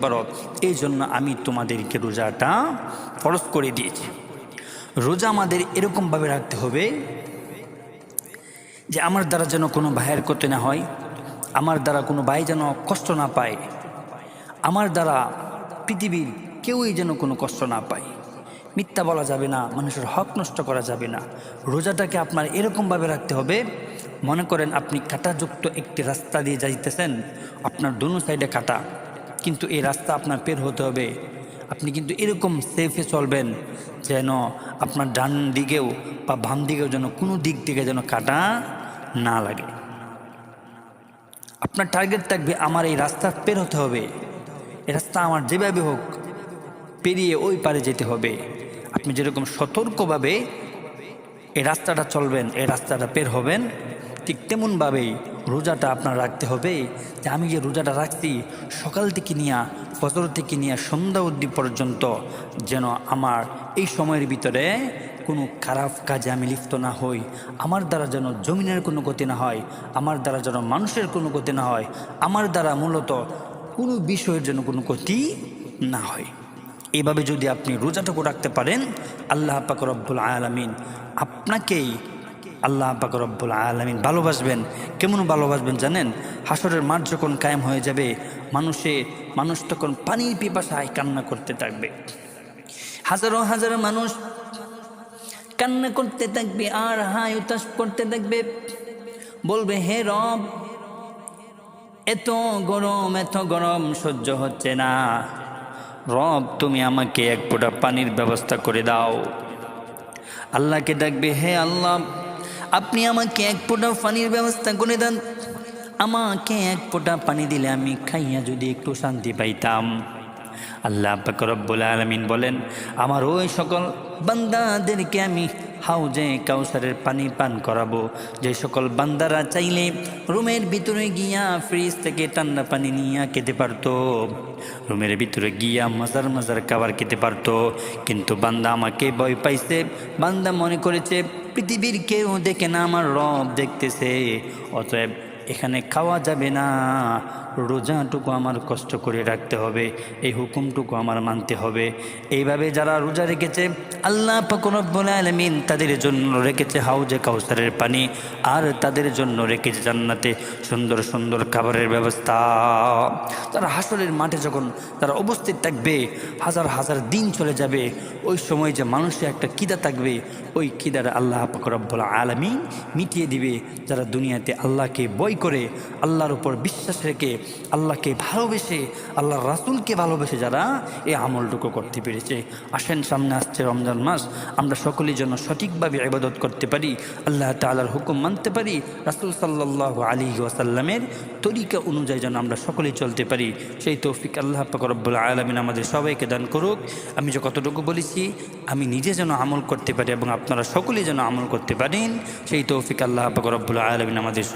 পারো, এই জন্য আমি তোমাদেরকে রোজাটা ফরজ করে দিয়েছি। রোজা আমাদের এরকমভাবে রাখতে হবে যে আমার দ্বারা যেন কোনো ভাইয়ের ক্ষতি না হয়, আমার দ্বারা কোনো ভাই যেন কষ্ট না পায়, আমার দ্বারা পৃথিবীর কেউই যেন কোনো কষ্ট না পায়। মিথ্যা বলা যাবে না, মানুষের হক নষ্ট করা যাবে না। রোজাটাকে আপনার এরকমভাবে রাখতে হবে, মনে করেন আপনি কাঁটাযুক্ত একটি রাস্তা দিয়ে যাইতেছেন, আপনার দোনো সাইডে কাঁটা, কিন্তু এই রাস্তা আপনার পের হতে হবে। আপনি কিন্তু এরকম সেফে চলবেন যেন আপনার ডান দিকেও বা বাম দিকেও যেন কোনো দিক থেকে যেন কাঁটা না লাগে। আপনার টার্গেট থাকবে আমার এই রাস্তা পের হতে হবে, এই রাস্তা আমার যেভাবে হোক পেরিয়ে ওই পারে যেতে হবে। আপনি যেরকম সতর্কভাবে এই রাস্তাটা চলবেন, এই রাস্তাটা পের হবেন, ঠিক তেমনভাবেই রোজাটা আপনার রাখতে হবে যে আমি যে রোজাটা রাখছি সকাল থেকে নিয়ে ফজর থেকে নিয়ে সন্ধ্যা অবধি পর্যন্ত যেন আমার এই সময়ের ভিতরে কোনো খারাপ কাজে আমি লিপ্ত না হই, আমার দ্বারা যেন জমিনের কোনো ক্ষতি না হয়, আমার দ্বারা যেন মানুষের কোনো ক্ষতি না হয়, আমার দ্বারা মূলত কোনো বিষয়ের যেন কোনো ক্ষতি না হয়। এভাবে যদি আপনি রোজাটুকু রাখতে পারেন, আল্লাহ পাক রব্বুল আলামিন আপনাকেই আল্লাহ পাক রব্বুল আলামিন ভালোবাসবেন। কেমন ভালোবাসবেন জানেন? হাসরের মাঠ যখন কায়েম হয়ে যাবে, মানুষ তখন পানির পিপাসায় কান্না করতে থাকবে। হাজারো হাজারো মানুষ কান্না করতে থাকবে আর হায় উতাস করতে থাকবে, বলবে হে রব, এত গরম সহ্য হচ্ছে না, রব তুমি আমাকে এক ফোঁটা পানির ব্যবস্থা করে দাও। আল্লাহকে ডাকবে, হে আল্লাহ আপনি আমাকে এক ফোঁটা পানির ব্যবস্থা করে দেন, আমাকে এক ফোঁটা পানি দিলে আমি খাইয়া যদি একটু শান্তি পাইতাম। আল্লাহ পাক রব্বুল আলামিন বলেন, আমার ওই সকল বান্দাদেরকে আমি হাউজে কাউসারের পানি পান করাবো, যে সকল বান্দারা চাইলে রুমের ভিতরে গিয়া ফ্রিজ থেকে ঠান্ডা পানি নিয়ে খেতে পারতো, রুমের ভিতরে গিয়া মজার খাবার খেতে পারতো। কিন্তু বান্দা আমাকে ভয় পাইছে, বান্দা মনে করেছে পৃথিবীর কেউ দেখে না, আমার রব দেখতেছে, অতএব এখানে খাওয়া যাবে না, রোজাটুকু আমার কষ্ট করে রাখতে হবে, এই হুকুমটুকু আমার মানতে হবে। এইভাবে যারা রোজা রেখেছে আল্লাহ পাক রব্বুল আলামিন তাদের জন্য রেখেছে হাউজে কাউসারের পানি, আর তাদের জন্য রেখেছে জান্নাতে সুন্দর সুন্দর খাবারের ব্যবস্থা। তারা হাসরের মাঠে যখন তারা উপস্থিত থাকবে, হাজার হাজার দিন চলে যাবে, ওই সময় যে মানুষের একটা খিদা থাকবে, ওই খিদাটা আল্লাহ পাক রব্বুল আলামিন মিটিয়ে দিবে। যারা দুনিয়াতে আল্লাহকে ভয় করে, আল্লাহর উপর বিশ্বাস রেখে, আল্লাহকে ভালোবেসে, আল্লাহর রাসূলকে ভালোবেসে যারা এই আমলটুকু করতে পেরেছে। আসেন, সামনে আসছে রমজান মাস, আমরা সকলেই যেন সঠিকভাবে ইবাদত করতে পারি, আল্লাহ তাআলার হুকুম মানতে পারি, রাসূল সাল্লাল্লাহু আলাইহি ওয়াসাল্লামের তরিকা অনুযায়ী যেন আমরা সকলেই চলতে পারি। সেই তৌফিক আল্লাহ পাক রব্বুল আলামিন আমাদের সবাইকে দান করুক। আমি যে কতটুকু বলেছি আমি নিজে যেন আমল করতে পারি এবং আপনারা সকলেই যেন আমল করতে পারেন, সেই তৌফিক আল্লাহ পাক রব্বুল আলামিন আমাদের